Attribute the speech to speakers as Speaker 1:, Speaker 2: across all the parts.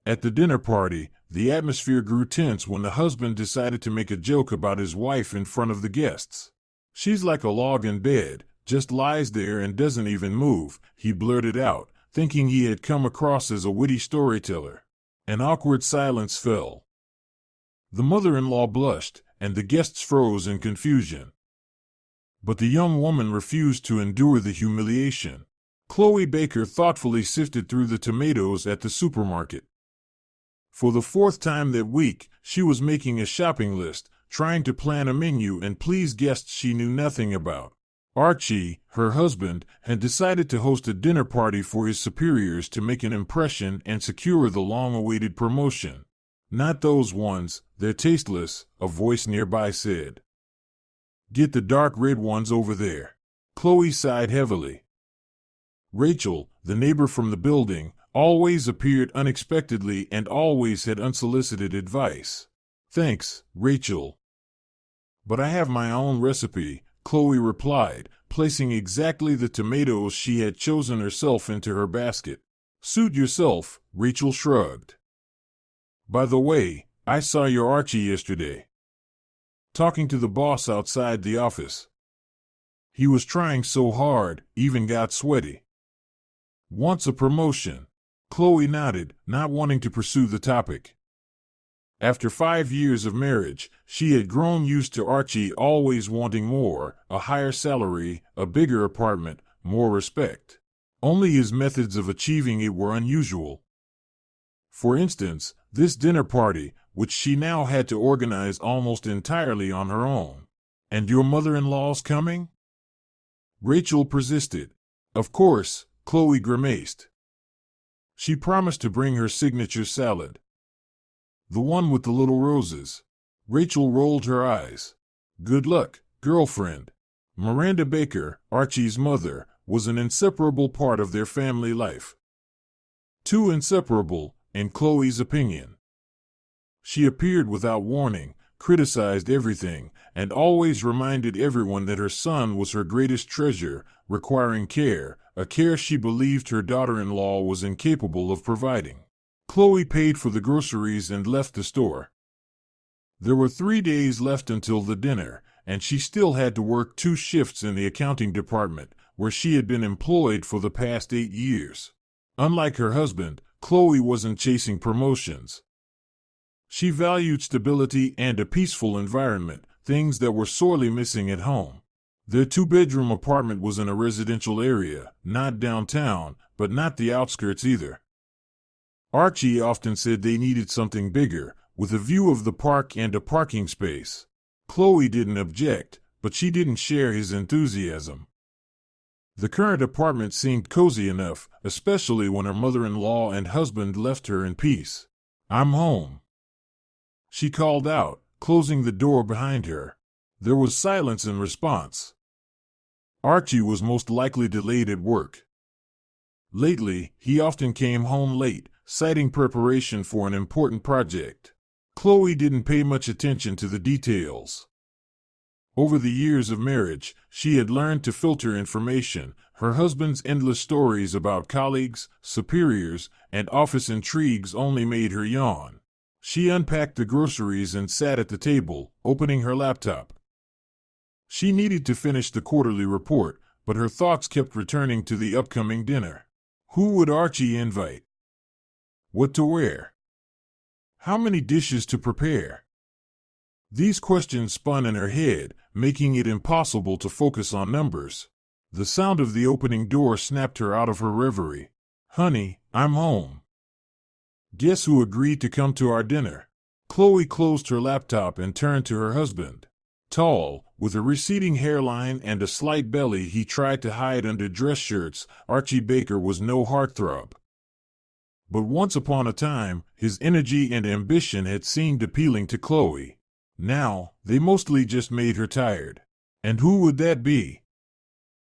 Speaker 1: At the dinner party, the atmosphere grew tense when the husband decided to make a joke about his wife in front of the guests. "She's like a log in bed, just lies there and doesn't even move," he blurted out, thinking he had come across as a witty storyteller. An awkward silence fell. The mother-in-law blushed, and the guests froze in confusion. But the young woman refused to endure the humiliation. Chloe Baker thoughtfully sifted through the tomatoes at the supermarket. For the fourth time that week, she was making a shopping list, trying to plan a menu and please guests she knew nothing about. Archie, her husband, had decided to host a dinner party for his superiors to make an impression and secure the long-awaited promotion. "Not those ones, they're tasteless," a voice nearby said. "Get the dark red ones over there." Chloe sighed heavily. Rachel, the neighbor from the building, always appeared unexpectedly and always had unsolicited advice. "Thanks, Rachel. But I have my own recipe," Chloe replied, placing exactly the tomatoes she had chosen herself into her basket. "Suit yourself," Rachel shrugged. "By the way, I saw your Archie yesterday, talking to the boss outside the office. He was trying so hard, even got sweaty. Wants a promotion." Chloe nodded, not wanting to pursue the topic. After 5 years of marriage, she had grown used to Archie always wanting more, a higher salary, a bigger apartment, more respect. Only his methods of achieving it were unusual. For instance, this dinner party, which she now had to organize almost entirely on her own. "And your mother-in-law's coming?" Rachel persisted. "Of course," Chloe grimaced. "She promised to bring her signature salad. The one with the little roses." Rachel rolled her eyes. "Good luck, girlfriend." Miranda Baker, Archie's mother, was an inseparable part of their family life. Too inseparable, in Chloe's opinion. She appeared without warning, criticized everything, and always reminded everyone that her son was her greatest treasure, requiring care, a care she believed her daughter-in-law was incapable of providing. Chloe paid for the groceries and left the store. There were 3 days left until the dinner, and she still had to work 2 shifts in the accounting department, where she had been employed for the past 8 years. Unlike her husband, Chloe wasn't chasing promotions. She valued stability and a peaceful environment, things that were sorely missing at home. Their 2-bedroom apartment was in a residential area, not downtown, but not the outskirts either. Archie often said they needed something bigger, with a view of the park and a parking space. Chloe didn't object, but she didn't share his enthusiasm. The current apartment seemed cozy enough, especially when her mother-in-law and husband left her in peace. "I'm home," she called out, closing the door behind her. There was silence in response. Archie was most likely delayed at work. Lately, he often came home late, citing preparation for an important project. Chloe didn't pay much attention to the details. Over the years of marriage, she had learned to filter information. Her husband's endless stories about colleagues, superiors, and office intrigues only made her yawn. She unpacked the groceries and sat at the table, opening her laptop. She needed to finish the quarterly report, but her thoughts kept returning to the upcoming dinner. Who would Archie invite? What to wear? How many dishes to prepare? These questions spun in her head, making it impossible to focus on numbers. The sound of the opening door snapped her out of her reverie. "Honey, I'm home. Guess who agreed to come to our dinner?" Chloe closed her laptop and turned to her husband. Tall, with a receding hairline and a slight belly he tried to hide under dress shirts, Archie Baker was no heartthrob. But once upon a time, his energy and ambition had seemed appealing to Chloe. Now, they mostly just made her tired. "And who would that be?"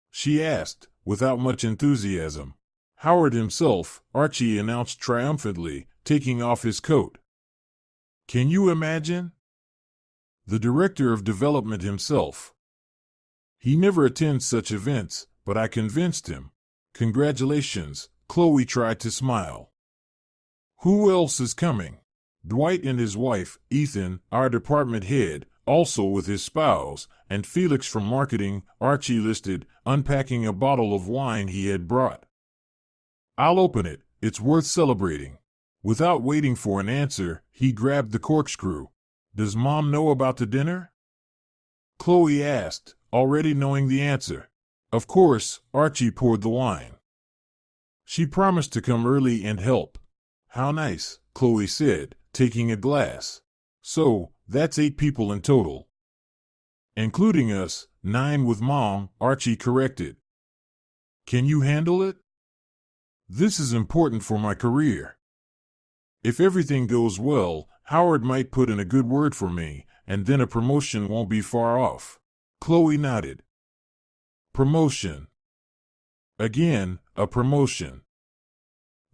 Speaker 1: she asked, without much enthusiasm. "Howard himself," Archie announced triumphantly, taking off his coat. "Can you imagine? The director of development himself. He never attends such events, but I convinced him." "Congratulations," Chloe tried to smile. Who else is coming? Dwight and his wife, Ethan, our department head, also with his spouse, and Felix from marketing, Archie listed, unpacking a bottle of wine he had brought. I'll open it, it's worth celebrating. Without waiting for an answer, he grabbed the corkscrew. Does Mom know about the dinner? Chloe asked, already knowing the answer. Of course, Archie poured the wine. She promised to come early and help. How nice, Chloe said, taking a glass. So, that's 8 people in total. Including us, 9 with Mom, Archie corrected. Can you handle it? This is important for my career. If everything goes well, Howard might put in a good word for me, and then a promotion won't be far off. Chloe nodded. Promotion. Again, a promotion.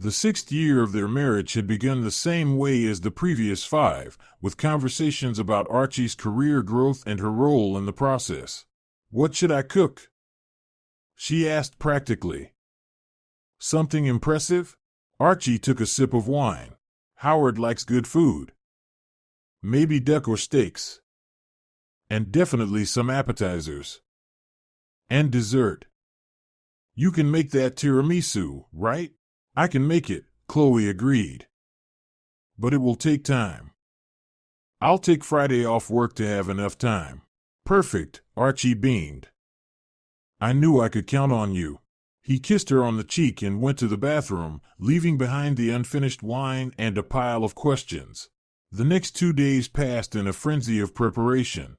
Speaker 1: The 6th year of their marriage had begun the same way as the previous 5, with conversations about Archie's career growth and her role in the process. What should I cook? She asked practically. Something impressive? Archie took a sip of wine. Howard likes good food. Maybe duck or steaks. And definitely some appetizers. And dessert. You can make that tiramisu, right? I can make it, Chloe agreed. But it will take time. I'll take Friday off work to have enough time. Perfect, Archie beamed. I knew I could count on you. He kissed her on the cheek and went to the bathroom, leaving behind the unfinished wine and a pile of questions. The next 2 days passed in a frenzy of preparation.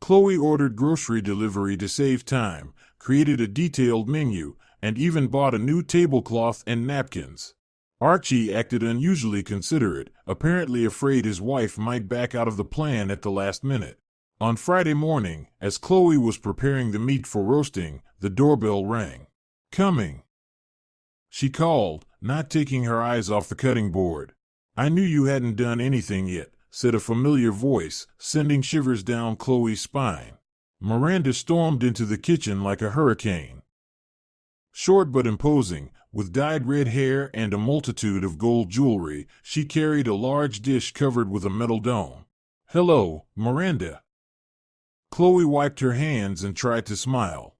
Speaker 1: Chloe ordered grocery delivery to save time, created a detailed menu, and even bought a new tablecloth and napkins. Archie acted unusually considerate, apparently afraid his wife might back out of the plan at the last minute. On Friday morning, as Chloe was preparing the meat for roasting, the doorbell rang. Coming, she called, not taking her eyes off the cutting board. I knew you hadn't done anything yet, said a familiar voice, sending shivers down Chloe's spine. Miranda stormed into the kitchen like a hurricane. Short but imposing, with dyed red hair and a multitude of gold jewelry, she carried a large dish covered with a metal dome. Hello, Miranda. Chloe wiped her hands and tried to smile.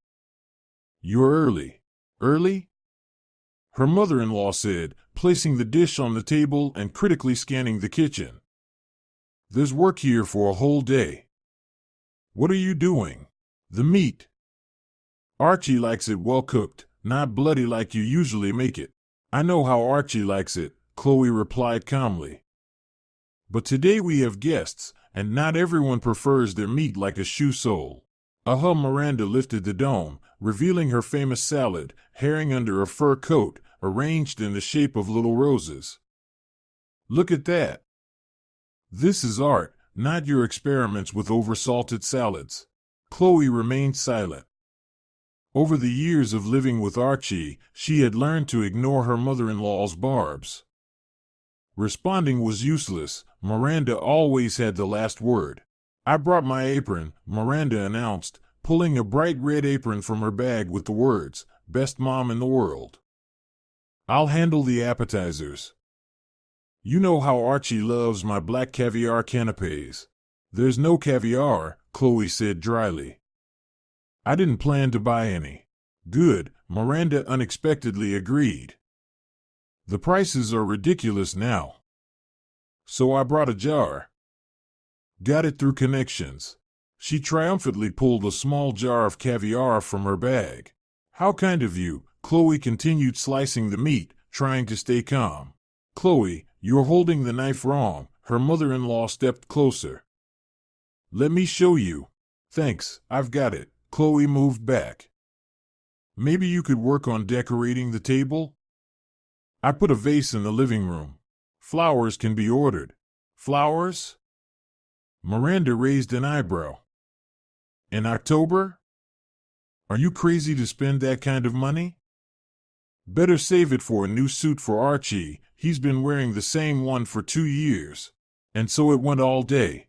Speaker 1: You're early. Early? Her mother-in-law said, placing the dish on the table and critically scanning the kitchen. There's work here for a whole day. What are you doing? The meat. Archie likes it well cooked, not bloody like you usually make it. I know how Archie likes it, Chloe replied calmly. But today we have guests, and not everyone prefers their meat like a shoe sole. Miranda lifted the dome, revealing her famous salad, herring under a fur coat, arranged in the shape of little roses. Look at that. This is art, not your experiments with oversalted salads. Chloe remained silent. Over the years of living with Archie, she had learned to ignore her mother-in-law's barbs. Responding was useless. Miranda always had the last word. I brought my apron, Miranda announced, pulling a bright red apron from her bag with the words, Best Mom in the World. I'll handle the appetizers. You know how Archie loves my black caviar canapes. There's no caviar, Chloe said dryly. I didn't plan to buy any. Good, Miranda unexpectedly agreed. The prices are ridiculous now. So I brought a jar. Got it through connections. She triumphantly pulled a small jar of caviar from her bag. How kind of you, Chloe continued slicing the meat, trying to stay calm. Chloe, you're holding the knife wrong, her mother-in-law stepped closer. Let me show you. Thanks, I've got it. Chloe moved back. Maybe you could work on decorating the table? I put a vase in the living room. Flowers can be ordered. Flowers? Miranda raised an eyebrow. In October? Are you crazy to spend that kind of money? Better save it for a new suit for Archie. He's been wearing the same one for 2 years. And so it went all day.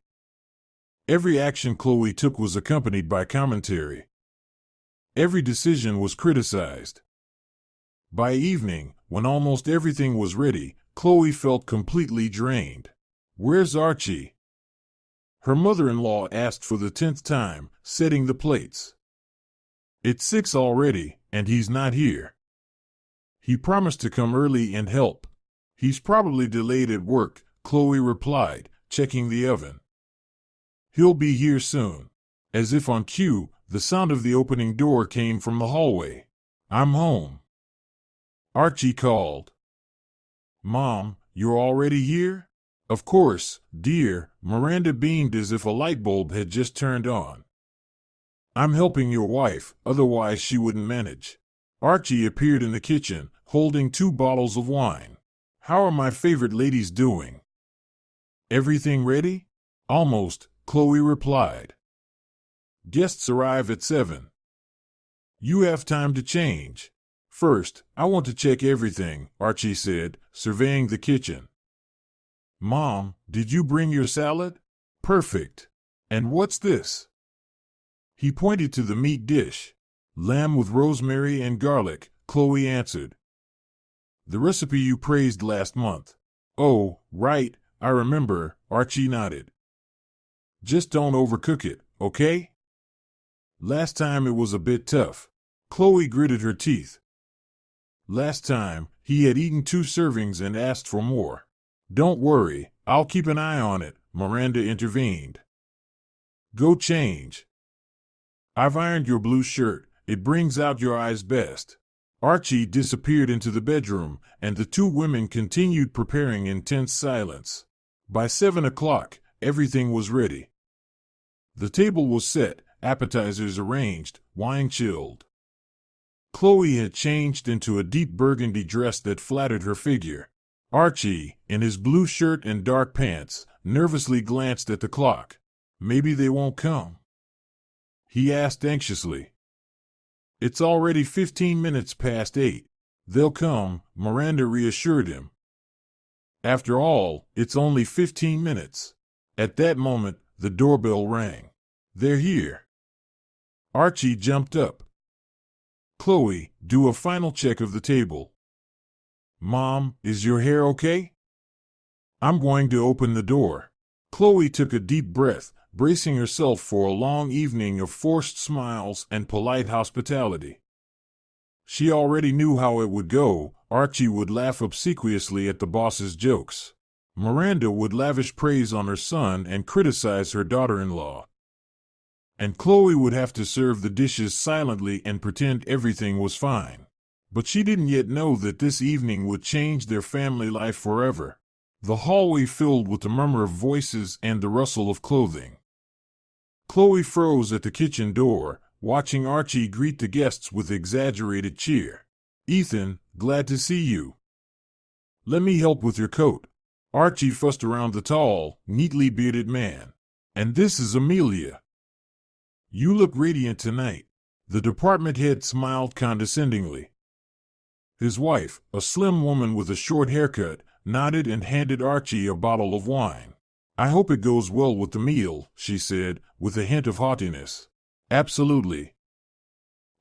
Speaker 1: Every action Chloe took was accompanied by commentary. Every decision was criticized. By evening, when almost everything was ready, Chloe felt completely drained. "Where's Archie?" her mother-in-law asked for the 10th time, setting the plates. "It's 6 already, and he's not here. He promised to come early and help." "He's probably delayed at work," Chloe replied, checking the oven. "He'll be here soon." As if on cue, the sound of the opening door came from the hallway. "I'm home," Archie called. "Mom, you're already here?" "Of course, dear," Miranda beamed as if a light bulb had just turned on. "I'm helping your wife, otherwise she wouldn't manage." Archie appeared in the kitchen, holding 2 bottles of wine. "How are my favorite ladies doing?" "Everything ready?" "Almost," Chloe replied. "Guests arrive at 7. You have time to change." "First, I want to check everything," Archie said, surveying the kitchen. "Mom, did you bring your salad?" "Perfect. And what's this?" He pointed to the meat dish. "Lamb with rosemary and garlic," Chloe answered. "The recipe you praised last month." "Oh, right, I remember," Archie nodded. "Just don't overcook it, okay? Last time it was a bit tough." Chloe gritted her teeth. Last time, he had eaten 2 servings and asked for more. "Don't worry, I'll keep an eye on it," Miranda intervened. "Go change. I've ironed your blue shirt, it brings out your eyes best." Archie disappeared into the bedroom, and the 2 women continued preparing in tense silence. By 7 o'clock, everything was ready. The table was set, appetizers arranged, wine chilled. Chloe had changed into a deep burgundy dress that flattered her figure. Archie, in his blue shirt and dark pants, nervously glanced at the clock. "Maybe they won't come?" he asked anxiously. "It's already 15 minutes past 8. They'll come," Miranda reassured him. "After all, it's only 15 minutes. At that moment, the doorbell rang. "They're here." Archie jumped up. "Chloe, do a final check of the table." "Mom, is your hair okay?" "I'm going to open the door." Chloe took a deep breath, bracing herself for a long evening of forced smiles and polite hospitality. She already knew how it would go. Archie would laugh obsequiously at the boss's jokes. Miranda would lavish praise on her son and criticize her daughter-in-law. And Chloe would have to serve the dishes silently and pretend everything was fine. But she didn't yet know that this evening would change their family life forever. The hallway filled with the murmur of voices and the rustle of clothing. Chloe froze at the kitchen door, watching Archie greet the guests with exaggerated cheer. "Ethan, glad to see you. Let me help with your coat." Archie fussed around the tall, neatly bearded man. "And this is Amelia. You look radiant tonight." The department head smiled condescendingly. His wife, a slim woman with a short haircut, nodded and handed Archie a bottle of wine. "I hope it goes well with the meal," she said, with a hint of haughtiness. "Absolutely."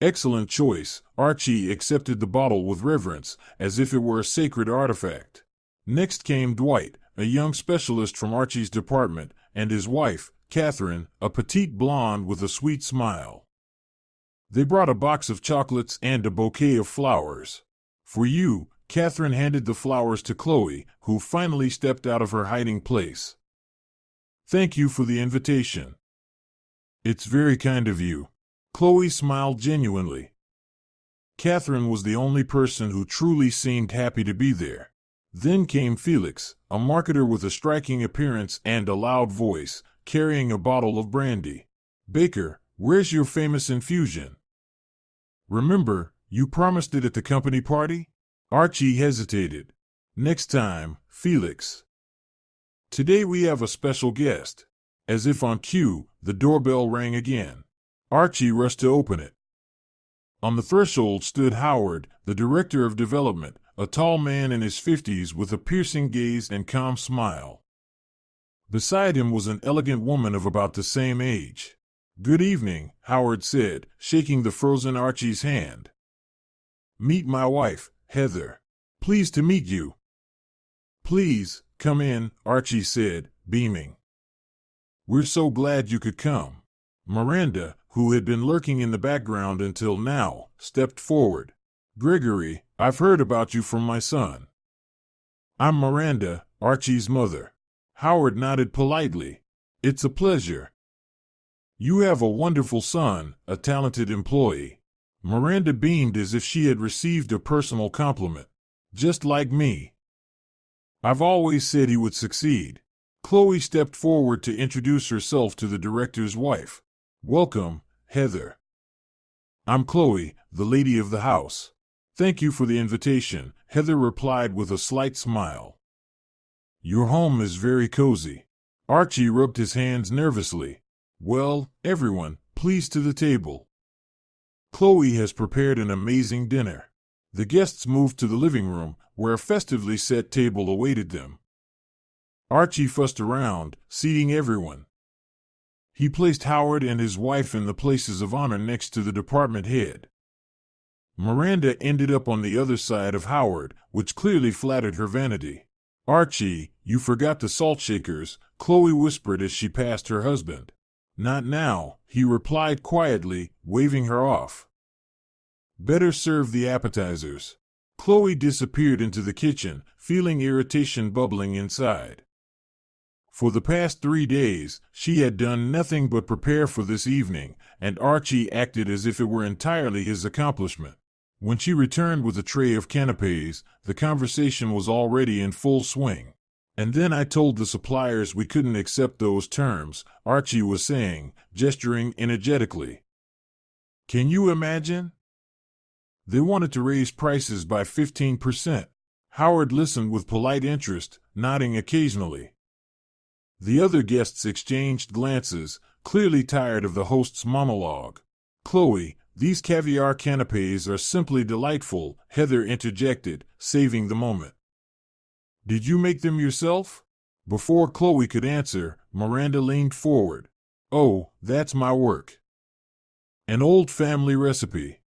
Speaker 1: "Excellent choice." Archie accepted the bottle with reverence, as if it were a sacred artifact. Next came Dwight, a young specialist from Archie's department, and his wife, Catherine, a petite blonde with a sweet smile. They brought a box of chocolates and a bouquet of flowers. "For you," Catherine handed the flowers to Chloe, who finally stepped out of her hiding place. "Thank you for the invitation." "It's very kind of you." Chloe smiled genuinely. Catherine was the only person who truly seemed happy to be there. Then came Felix, a marketer with a striking appearance and a loud voice, carrying a bottle of brandy. "Baker, where's your famous infusion? Remember, you promised it at the company party?" Archie hesitated. "Next time, Felix. Today we have a special guest." As if on cue, the doorbell rang again. Archie rushed to open it. On the threshold stood Howard, the director of development, a tall man in his 50s with a piercing gaze and calm smile. Beside him was an elegant woman of about the same age. "Good evening," Howard said, shaking the frozen Archie's hand. "Meet my wife, Heather. Pleased to meet you." "Please, come in," Archie said, beaming. "We're so glad you could come." Miranda, who had been lurking in the background until now, stepped forward. "Gregory, I've heard about you from my son." "I'm Miranda, Archie's mother." Howard nodded politely. "It's a pleasure. You have a wonderful son, a talented employee." Miranda beamed as if she had received a personal compliment. "Just like me. I've always said he would succeed." Chloe stepped forward to introduce herself to the director's wife. "Welcome, Heather. I'm Chloe, the lady of the house." "Thank you for the invitation," Heather replied with a slight smile. "Your home is very cozy." Archie rubbed his hands nervously. "Well, everyone, please to the table. Chloe has prepared an amazing dinner." The guests moved to the living room, where a festively set table awaited them. Archie fussed around, seating everyone. He placed Howard and his wife in the places of honor next to the department head. Miranda ended up on the other side of Howard, which clearly flattered her vanity. "Archie, you forgot the salt shakers," Chloe whispered as she passed her husband. "Not now," he replied quietly, waving her off. "Better serve the appetizers." Chloe disappeared into the kitchen, feeling irritation bubbling inside. For the past 3 days, she had done nothing but prepare for this evening, and Archie acted as if it were entirely his accomplishment. When she returned with a tray of canapes, the conversation was already in full swing. "And then I told the suppliers we couldn't accept those terms," Archie was saying, gesturing energetically. "Can you imagine? They wanted to raise prices by 15%. Howard listened with polite interest, nodding occasionally. The other guests exchanged glances, clearly tired of the host's monologue. "Chloe, these caviar canapes are simply delightful," Heather interjected, saving the moment. "Did you make them yourself?" Before Chloe could answer, Miranda leaned forward. "Oh, that's my work. An old family recipe.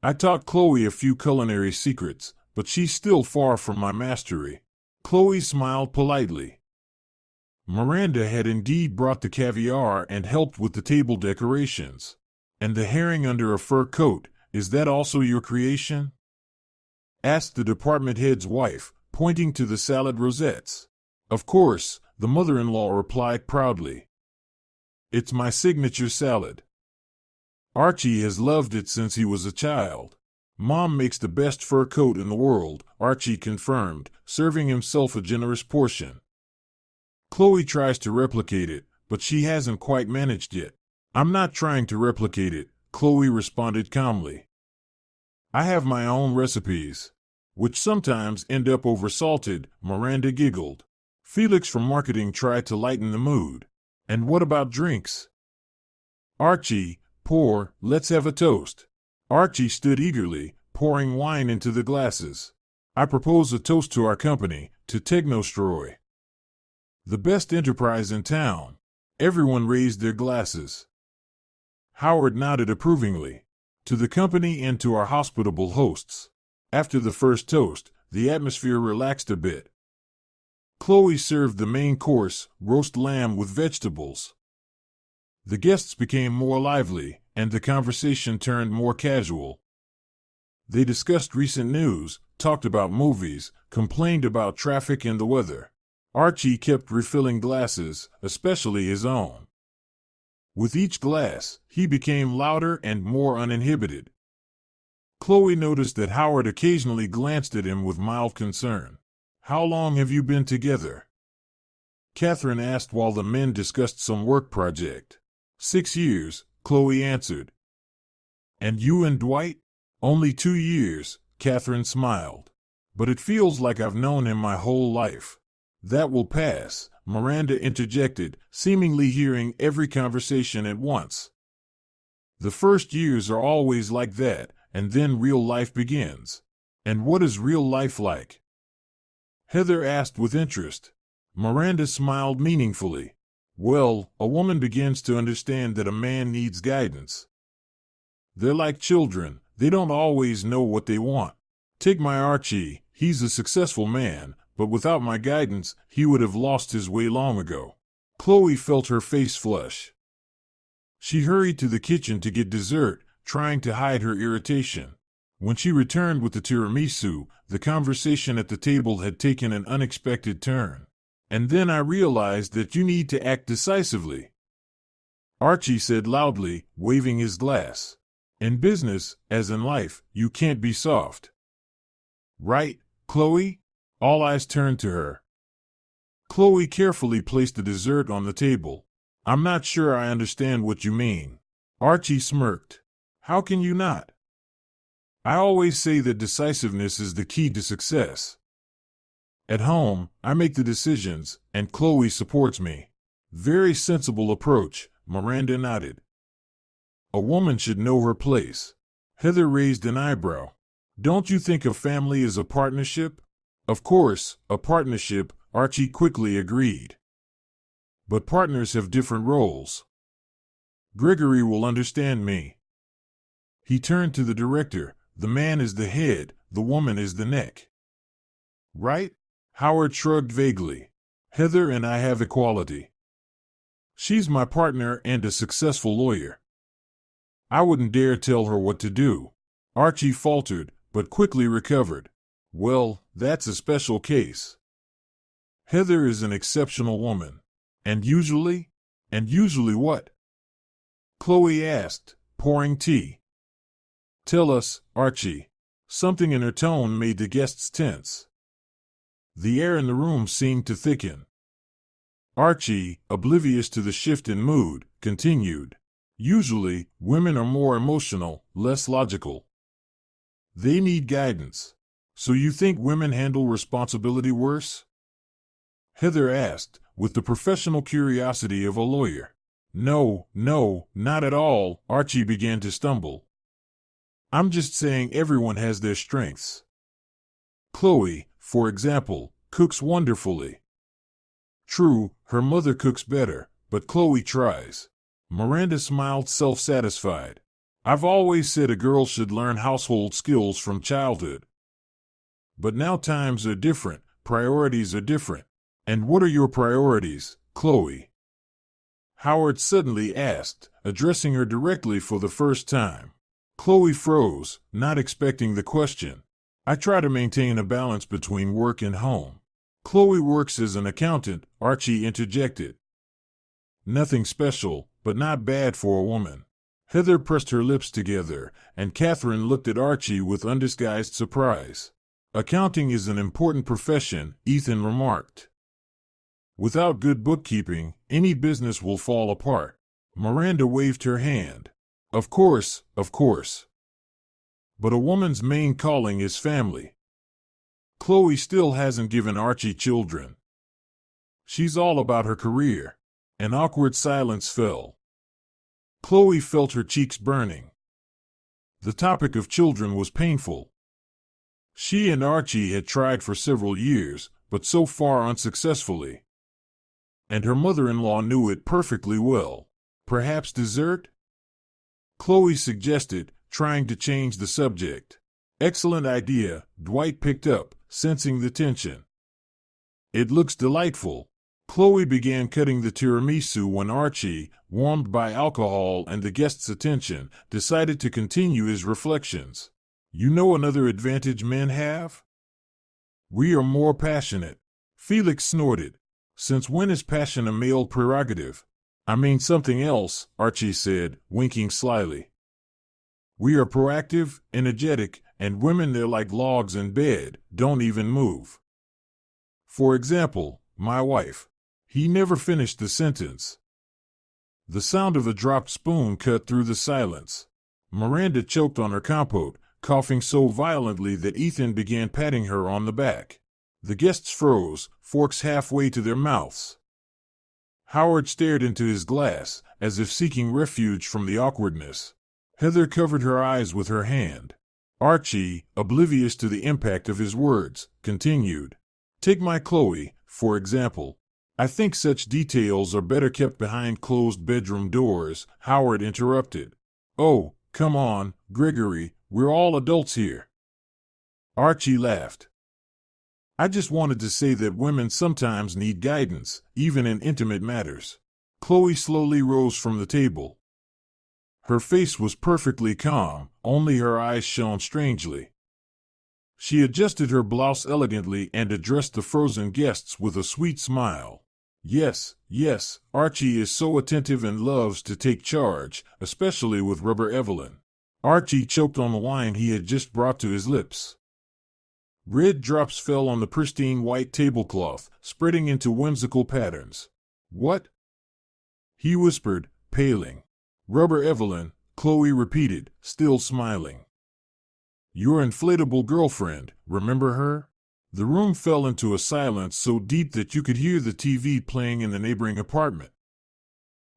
Speaker 1: I taught Chloe a few culinary secrets, but she's still far from my mastery." Chloe smiled politely. Miranda had indeed brought the caviar and helped with the table decorations. "And the herring under a fur coat, is that also your creation?" asked the department head's wife, pointing to the salad rosettes. "Of course," the mother-in-law replied proudly. "It's my signature salad. Archie has loved it since he was a child." "Mom makes the best fur coat in the world," Archie confirmed, serving himself a generous portion. "Chloe tries to replicate it, but she hasn't quite managed yet." "I'm not trying to replicate it," Chloe responded calmly. "I have my own recipes, which sometimes end up oversalted," Miranda giggled. Felix from marketing tried to lighten the mood. "And what about drinks?" "Archie, pour, let's have a toast." Archie stood eagerly, pouring wine into the glasses. "I propose a toast to our company, to truestory. The best enterprise in town." Everyone raised their glasses. Howard nodded approvingly. "To the company and to our hospitable hosts." After the first toast, the atmosphere relaxed a bit. Chloe served the main course, roast lamb with vegetables. The guests became more lively, and the conversation turned more casual. They discussed recent news, talked about movies, complained about traffic and the weather. Archie kept refilling glasses, especially his own. With each glass, he became louder and more uninhibited. Chloe noticed that Howard occasionally glanced at him with mild concern. "How long have you been together?" Catherine asked while the men discussed some work project. 6 years, Chloe answered. "And you and Dwight?" "Only 2 years," Catherine smiled. "But it feels like I've known him my whole life." "That will pass," Miranda interjected, seemingly hearing every conversation at once. "The first years are always like that, and then real life begins." "And what is real life like?" Heather asked with interest. Miranda smiled meaningfully. "Well, a woman begins to understand that a man needs guidance. They're like children, they don't always know what they want. Take my Archie, he's a successful man, but without my guidance, he would have lost his way long ago. Chloe felt her face flush. She hurried to the kitchen to get dessert, trying to hide her irritation. When she returned with the tiramisu, the conversation at the table had taken an unexpected turn. And then I realized that you need to act decisively, Archie said loudly, waving his glass. In business, as in life, you can't be soft. Right, Chloe? All eyes turned to her. Chloe carefully placed the dessert on the table. I'm not sure I understand what you mean. Archie smirked. How can you not? I always say that decisiveness is the key to success. At home, I make the decisions, and Chloe supports me. Very sensible approach, Miranda nodded. A woman should know her place. Heather raised an eyebrow. Don't you think a family is a partnership? Of course, a partnership, Archie quickly agreed. But partners have different roles. Gregory will understand me. He turned to the director. The man is the head, the woman is the neck. Right? Howard shrugged vaguely. Heather and I have equality. She's my partner and a successful lawyer. I wouldn't dare tell her what to do. Archie faltered, but quickly recovered. Well, that's a special case. Heather is an exceptional woman. And usually? And usually what? Chloe asked, pouring tea. Tell us, Archie. Something in her tone made the guests tense. The air in the room seemed to thicken. Archie, oblivious to the shift in mood, continued. Usually, women are more emotional, less logical. They need guidance. So you think women handle responsibility worse? Heather asked, with the professional curiosity of a lawyer. No, not at all, Archie began to stumble. I'm just saying everyone has their strengths. Chloe, for example, cooks wonderfully. True, her mother cooks better, but Chloe tries. Miranda smiled self-satisfied. I've always said a girl should learn household skills from childhood. But now times are different, priorities are different. And what are your priorities, Chloe? Howard suddenly asked, addressing her directly for the first time. Chloe froze, not expecting the question. I try to maintain a balance between work and home. Chloe works as an accountant, Archie interjected. Nothing special, but not bad for a woman. Heather pressed her lips together, and Catherine looked at Archie with undisguised surprise. Accounting is an important profession, Ethan remarked. Without good bookkeeping, any business will fall apart. Miranda waved her hand. Of course. But a woman's main calling is family. Chloe still hasn't given Archie children. She's all about her career. An awkward silence fell. Chloe felt her cheeks burning. The topic of children was painful. She and Archie had tried for several years, but so far unsuccessfully. And her mother-in-law knew it perfectly well. Perhaps dessert? Chloe suggested, trying to change the subject. Excellent idea, Dwight picked up, sensing the tension. It looks delightful. Chloe began cutting the tiramisu when Archie, warmed by alcohol and the guests' attention, decided to continue his reflections. You know another advantage men have? We are more passionate. Felix snorted. Since when is passion a male prerogative? I mean something else, Archie said, winking slyly. We are proactive, energetic, and women they're like logs in bed, don't even move. For example, my wife. He never finished the sentence. The sound of a dropped spoon cut through the silence. Miranda choked on her compote, coughing so violently that Ethan began patting her on the back. The guests froze, forks halfway to their mouths. Howard stared into his glass, as if seeking refuge from the awkwardness. Heather covered her eyes with her hand. Archie, oblivious to the impact of his words, continued. Take my Chloe, for example. I think such details are better kept behind closed bedroom doors, Howard interrupted. Oh, come on, Gregory, we're all adults here. Archie laughed. I just wanted to say that women sometimes need guidance, even in intimate matters. Chloe slowly rose from the table. Her face was perfectly calm, only her eyes shone strangely. She adjusted her blouse elegantly and addressed the frozen guests with a sweet smile. Yes, yes, Archie is so attentive and loves to take charge, especially with Rubber Evelyn. Archie choked on the wine he had just brought to his lips. Red drops fell on the pristine white tablecloth, spreading into whimsical patterns. What? He whispered, paling. Rubber Evelyn, Chloe repeated, still smiling. Your inflatable girlfriend, remember her? The room fell into a silence so deep that you could hear the TV playing in the neighboring apartment.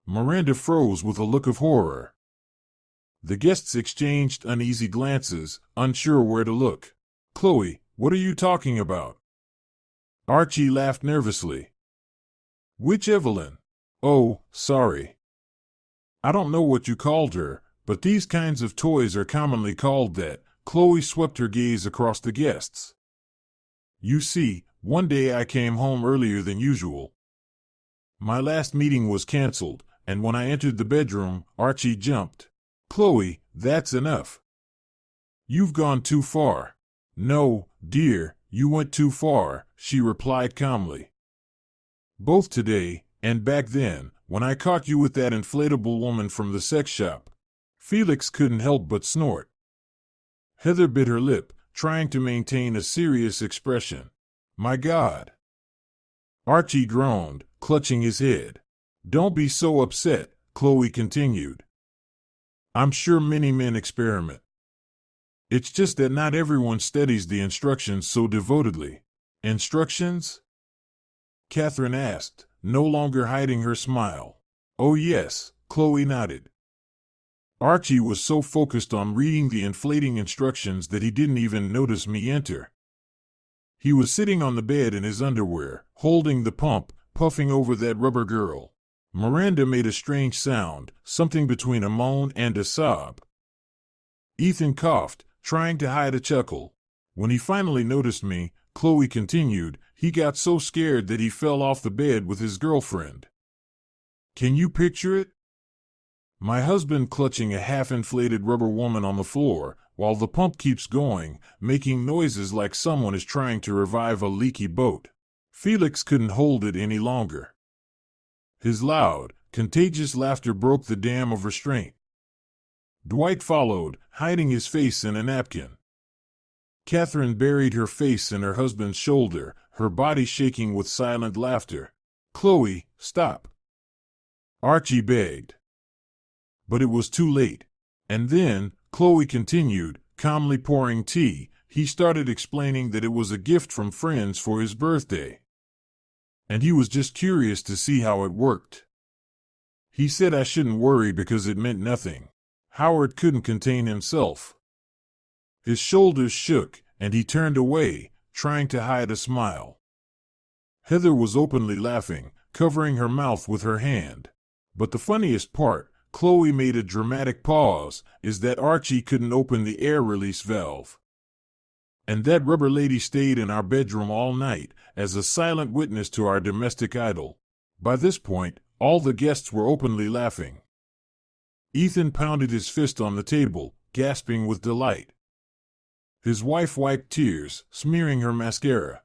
Speaker 1: Miranda froze with a look of horror. The guests exchanged uneasy glances, unsure where to look. Chloe, what are you talking about? Archie laughed nervously. Which Evelyn? Oh, sorry. I don't know what you called her, but these kinds of toys are commonly called that. Chloe swept her gaze across the guests. You see, one day I came home earlier than usual. My last meeting was canceled, and when I entered the bedroom, Archie jumped. Chloe, that's enough. You've gone too far. No, dear, you went too far, she replied calmly. Both today, and back then, when I caught you with that inflatable woman from the sex shop. Felix couldn't help but snort. Heather bit her lip, trying to maintain a serious expression. My God. Archie groaned, clutching his head. Don't be so upset, Chloe continued. I'm sure many men experiment. It's just that not everyone studies the instructions so devotedly. Instructions? Catherine asked, no longer hiding her smile. Oh yes, Chloe nodded. Archie was so focused on reading the inflating instructions that he didn't even notice me enter. He was sitting on the bed in his underwear, holding the pump, puffing over that rubber girl. Miranda made a strange sound, something between a moan and a sob. Ethan coughed, trying to hide a chuckle. When he finally noticed me, Chloe continued, he got so scared that he fell off the bed with his girlfriend. Can you picture it? My husband clutching a half-inflated rubber woman on the floor, while the pump keeps going, making noises like someone is trying to revive a leaky boat. Felix couldn't hold it any longer. His loud, contagious laughter broke the dam of restraint. Dwight followed, hiding his face in a napkin. Catherine buried her face in her husband's shoulder, her body shaking with silent laughter. Chloe, stop. Archie begged. But it was too late. And then, Chloe continued, calmly pouring tea, he started explaining that it was a gift from friends for his birthday. And he was just curious to see how it worked. He said I shouldn't worry because it meant nothing. Howard couldn't contain himself. His shoulders shook, and he turned away, trying to hide a smile. Heather was openly laughing, covering her mouth with her hand. But the funniest part, Chloe made a dramatic pause, is that Archie couldn't open the air release valve. And that rubber lady stayed in our bedroom all night, as a silent witness to our domestic idol. By this point, all the guests were openly laughing. Ethan pounded his fist on the table, gasping with delight. His wife wiped tears, smearing her mascara.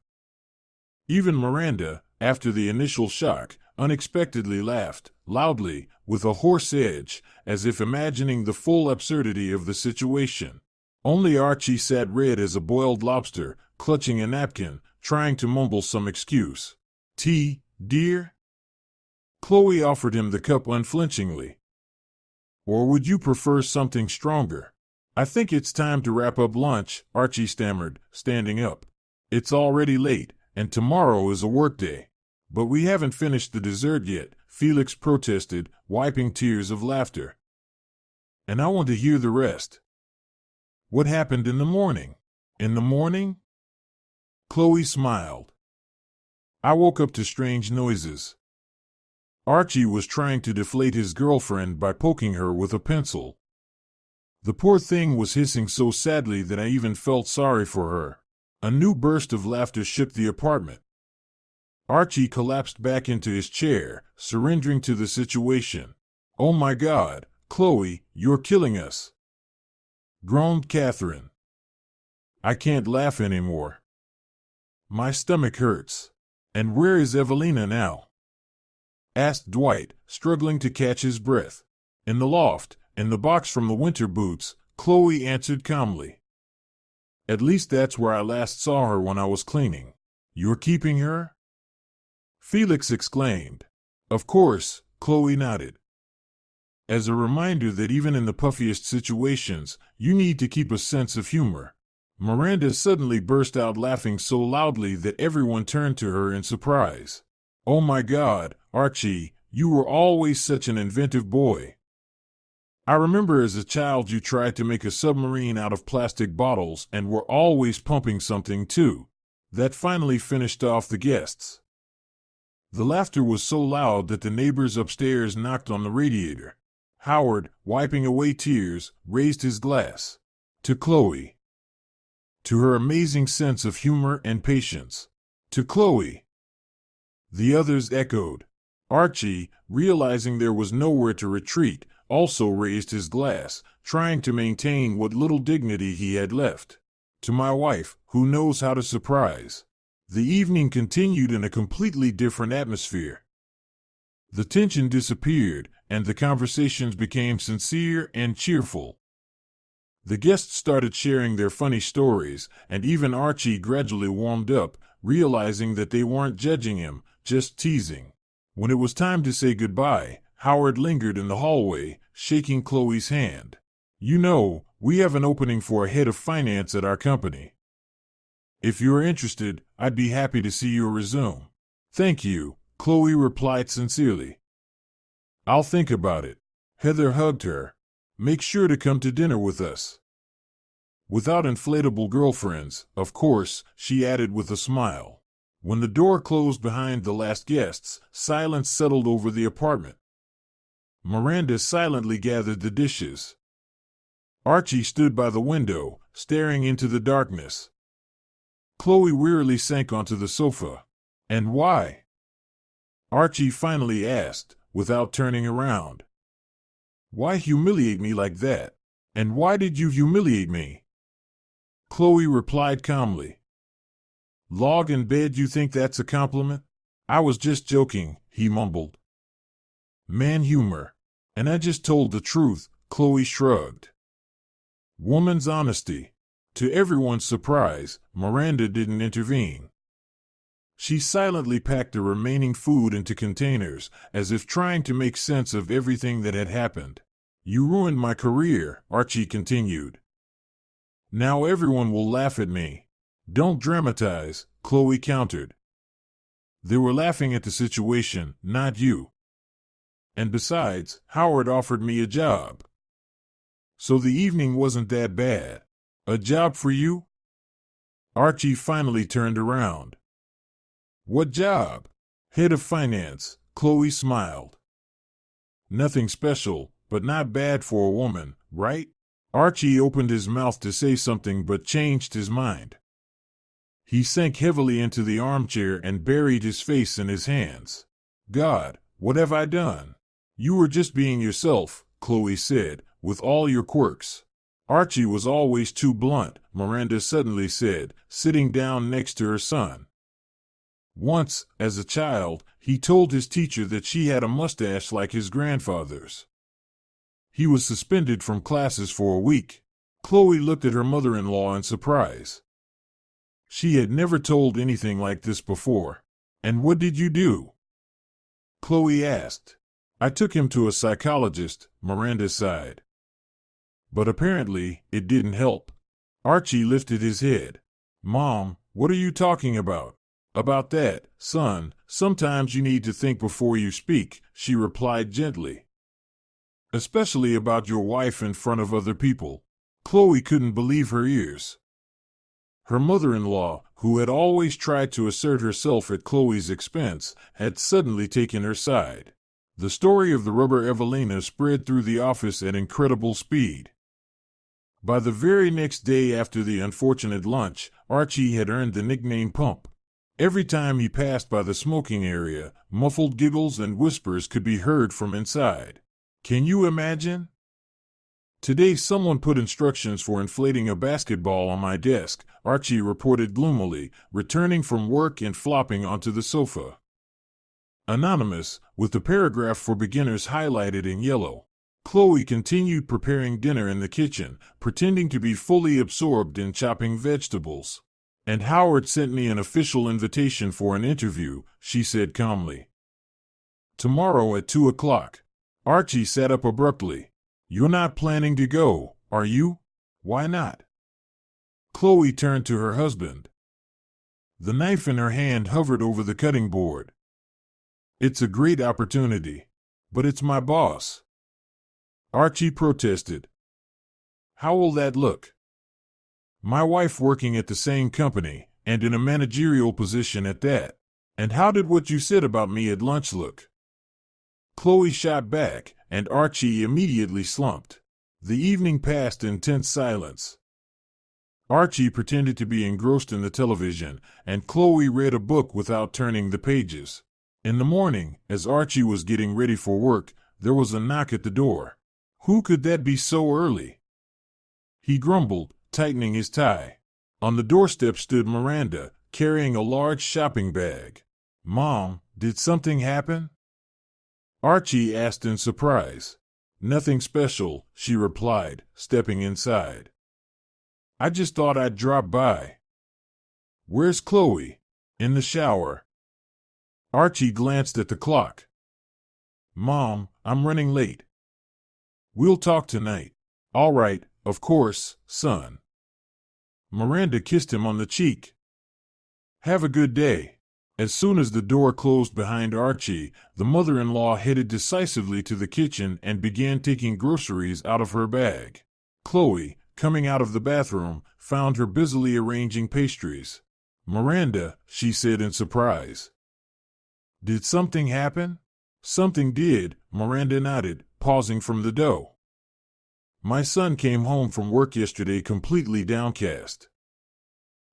Speaker 1: Even Miranda, after the initial shock, unexpectedly laughed, loudly, with a hoarse edge, as if imagining the full absurdity of the situation. Only Archie sat red as a boiled lobster, clutching a napkin, trying to mumble some excuse. Tea, dear? Chloe offered him the cup unflinchingly. Or would you prefer something stronger? I think it's time to wrap up lunch, Archie stammered, standing up. It's already late, and tomorrow is a workday. But we haven't finished the dessert yet, Felix protested, wiping tears of laughter. And I want to hear the rest. What happened in the morning? In the morning? Chloe smiled. I woke up to strange noises. Archie was trying to deflate his girlfriend by poking her with a pencil. The poor thing was hissing so sadly that I even felt sorry for her. A new burst of laughter shook the apartment. Archie collapsed back into his chair, surrendering to the situation. "Oh my God, Chloe, you're killing us," groaned Catherine. "I can't laugh anymore. My stomach hurts." "And where is Evelina now?" asked Dwight, struggling to catch his breath. "In the loft, in the box from the winter boots," Chloe answered calmly. "At least that's where I last saw her when I was cleaning." "You're keeping her?" Felix exclaimed. "Of course," Chloe nodded. "As a reminder that even in the puffiest situations, you need to keep a sense of humor." Miranda suddenly burst out laughing so loudly that everyone turned to her in surprise. "Oh my God, Archie, you were always such an inventive boy. I remember as a child you tried to make a submarine out of plastic bottles and were always pumping something too." That finally finished off the guests. The laughter was so loud that the neighbors upstairs knocked on the radiator. Howard, wiping away tears, raised his glass. "To Chloe. To her amazing sense of humor and patience. To Chloe." The others echoed. Archie, realizing there was nowhere to retreat, also raised his glass, trying to maintain what little dignity he had left. "To my wife, who knows how to surprise." The evening continued in a completely different atmosphere. The tension disappeared, and the conversations became sincere and cheerful. The guests started sharing their funny stories, and even Archie gradually warmed up, realizing that they weren't judging him, just teasing. When it was time to say goodbye, Howard lingered in the hallway, shaking Chloe's hand. "You know, we have an opening for a head of finance at our company. If you're interested, I'd be happy to see you resume." "Thank you," Chloe replied sincerely. "I'll think about it." Heather hugged her. "Make sure to come to dinner with us." "Without inflatable girlfriends, of course," she added with a smile. When the door closed behind the last guests, silence settled over the apartment. Miranda silently gathered the dishes. Archie stood by the window, staring into the darkness. Chloe wearily sank onto the sofa. "And why?" Archie finally asked, without turning around. "Why humiliate me like that? And why did you humiliate me?" Chloe replied calmly. "Log in bed, you think that's a compliment?" "I was just joking," he mumbled. "Man humor. And I just told the truth," Chloe shrugged. Woman's honesty. To everyone's surprise, Miranda didn't intervene. She silently packed the remaining food into containers, as if trying to make sense of everything that had happened. "You ruined my career," Archie continued. "Now everyone will laugh at me." "Don't dramatize," Chloe countered. "They were laughing at the situation, not you. And besides, Howard offered me a job. So the evening wasn't that bad." "A job for you?" Archie finally turned around. "What job?" "Head of finance," Chloe smiled. "Nothing special, but not bad for a woman, right?" Archie opened his mouth to say something but changed his mind. He sank heavily into the armchair and buried his face in his hands. "God, what have I done?" "You were just being yourself," Chloe said, "with all your quirks." "Archie was always too blunt," Miranda suddenly said, sitting down next to her son. "Once, as a child, he told his teacher that she had a mustache like his grandfather's. He was suspended from classes for a week." Chloe looked at her mother-in-law in surprise. She had never told anything like this before. "And what did you do?" Chloe asked. "I took him to a psychologist," Miranda sighed. "But apparently, it didn't help." Archie lifted his head. "Mom, what are you talking about?" "About that, son, sometimes you need to think before you speak," she replied gently. "Especially about your wife in front of other people." Chloe couldn't believe her ears. Her mother-in-law, who had always tried to assert herself at Chloe's expense, had suddenly taken her side. The story of the rubber Evelina spread through the office at incredible speed. By the very next day after the unfortunate lunch, Archie had earned the nickname Pump. Every time he passed by the smoking area, muffled giggles and whispers could be heard from inside. Can you imagine? Today someone put instructions for inflating a basketball on my desk, Archie reported gloomily, returning from work and flopping onto the sofa. Anonymous, with the paragraph for beginners highlighted in yellow. Chloe continued preparing dinner in the kitchen, pretending to be fully absorbed in chopping vegetables. And Howard sent me an official invitation for an interview, she said calmly. Tomorrow at 2 o'clock. Archie sat up abruptly. You're not planning to go, are you? Why not? Chloe turned to her husband. The knife in her hand hovered over the cutting board. It's a great opportunity, but it's my boss. Archie protested. How will that look? My wife working at the same company, and in a managerial position at that. And how did what you said about me at lunch look? Chloe shot back, and Archie immediately slumped. The evening passed in tense silence. Archie pretended to be engrossed in the television, and Chloe read a book without turning the pages. In the morning, as Archie was getting ready for work, there was a knock at the door. Who could that be so early? He grumbled, tightening his tie. On the doorstep stood Miranda, carrying a large shopping bag. Mom, did something happen? Archie asked in surprise. Nothing special, she replied, stepping inside. I just thought I'd drop by. Where's Chloe? In the shower. Archie glanced at the clock. Mom, I'm running late. We'll talk tonight. All right, of course, son. Miranda kissed him on the cheek. Have a good day. As soon as the door closed behind Archie, the mother-in-law headed decisively to the kitchen and began taking groceries out of her bag. Chloe, coming out of the bathroom, found her busily arranging pastries. Miranda, she said in surprise. Did something happen? Something did, Miranda nodded, pausing from the dough. My son came home from work yesterday completely downcast.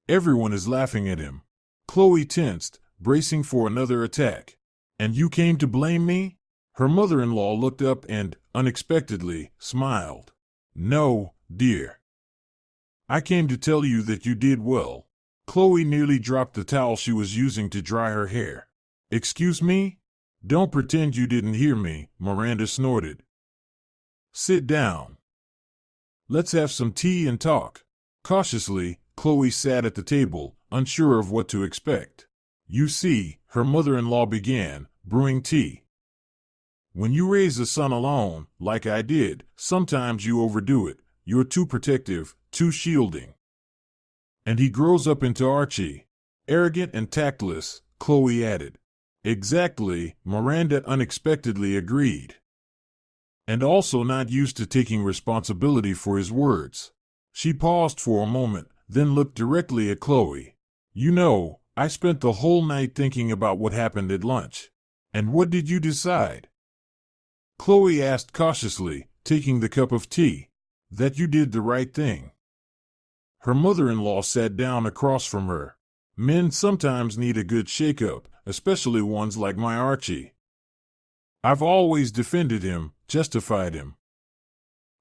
Speaker 1: Everyone is laughing at him. Chloe tensed, bracing for another attack. And you came to blame me? Her mother-in-law looked up and, unexpectedly, smiled. No, dear. I came to tell you that you did well. Chloe nearly dropped the towel she was using to dry her hair. Excuse me? Don't pretend you didn't hear me, Miranda snorted. Sit down. Let's have some tea and talk. Cautiously, Chloe sat at the table, unsure of what to expect. You see, her mother-in-law began, brewing tea. When you raise a son alone, like I did, sometimes you overdo it. You're too protective, too shielding. And he grows up into Archie. Arrogant and tactless, Chloe added. Exactly, Miranda unexpectedly agreed. And also not used to taking responsibility for his words. She paused for a moment, then looked directly at Chloe. You know, I spent the whole night thinking about what happened at lunch. And what did you decide? Chloe asked cautiously, taking the cup of tea. That you did the right thing. Her mother-in-law sat down across from her. Men sometimes need a good shake-up, especially ones like my Archie. I've always defended him, justified him.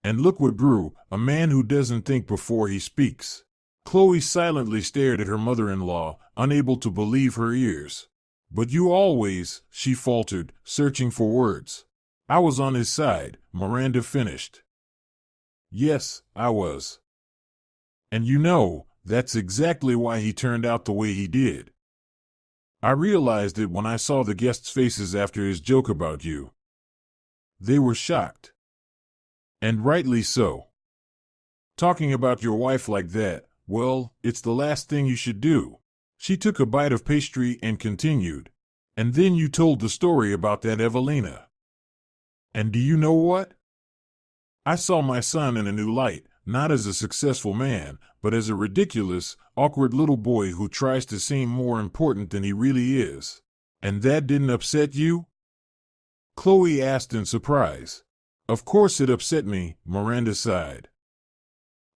Speaker 1: And look what grew, a man who doesn't think before he speaks. Chloe silently stared at her mother-in-law, unable to believe her ears. But you always, she faltered, searching for words. I was on his side, Miranda finished. Yes, I was. And you know, that's exactly why he turned out the way he did. I realized it when I saw the guests' faces after his joke about you. They were shocked. And rightly so. Talking about your wife like that, well, it's the last thing you should do. She took a bite of pastry and continued. And then you told the story about that Evelina. And do you know what? I saw my son in a new light, not as a successful man, but as a ridiculous, awkward little boy who tries to seem more important than he really is. And that didn't upset you? Chloe asked in surprise. Of course it upset me, Miranda sighed.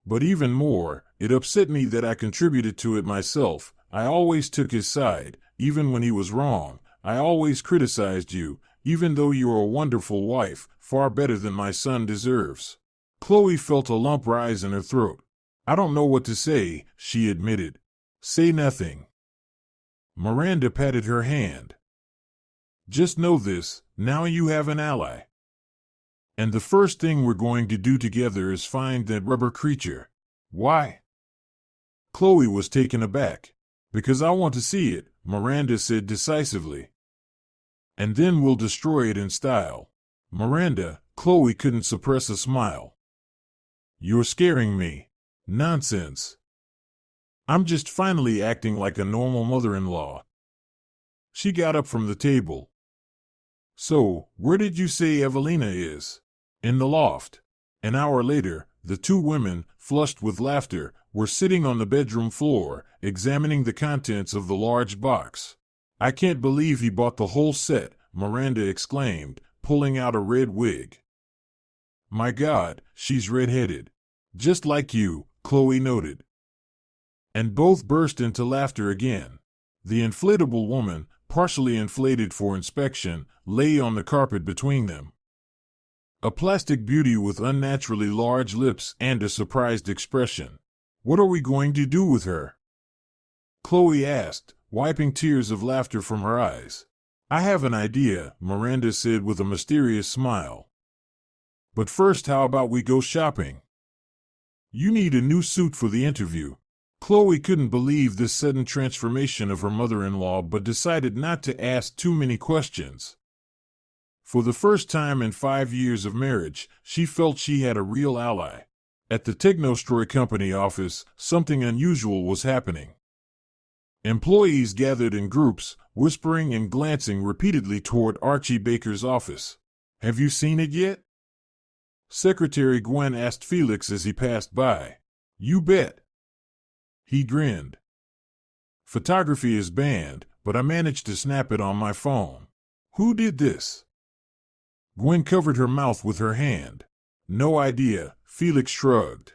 Speaker 1: But even more, it upset me that I contributed to it myself. I always took his side, even when he was wrong. I always criticized you, even though you are a wonderful wife, far better than my son deserves. Chloe felt a lump rise in her throat. I don't know what to say, she admitted. Say nothing. Miranda patted her hand. Just know this, now you have an ally. And the first thing we're going to do together is find that rubber creature. Why? Chloe was taken aback. Because I want to see it, Miranda said decisively. And then we'll destroy it in style. Miranda, Chloe couldn't suppress a smile. You're scaring me. Nonsense. I'm just finally acting like a normal mother-in-law. She got up from the table. So, where did you say Evelina is? In the loft. An hour later, the two women, flushed with laughter, were sitting on the bedroom floor, examining the contents of the large box. I can't believe he bought the whole set, Miranda exclaimed, pulling out a red wig. My God, she's red-headed. Just like you, Chloe noted. And both burst into laughter again. The inflatable woman, partially inflated for inspection, lay on the carpet between them. A plastic beauty with unnaturally large lips and a surprised expression. What are we going to do with her? Chloe asked, wiping tears of laughter from her eyes. I have an idea, Miranda said with a mysterious smile. But first, how about we go shopping? You need a new suit for the interview. Chloe couldn't believe this sudden transformation of her mother-in-law but decided not to ask too many questions. For the first time in 5 years of marriage, she felt she had a real ally. At the truestory company office, something unusual was happening. Employees gathered in groups, whispering and glancing repeatedly toward Archie Baker's office. Have you seen it yet? Secretary Gwen asked Felix as he passed by. You bet. He grinned. Photography is banned, but I managed to snap it on my phone. Who did this? Gwen covered her mouth with her hand. No idea, Felix shrugged.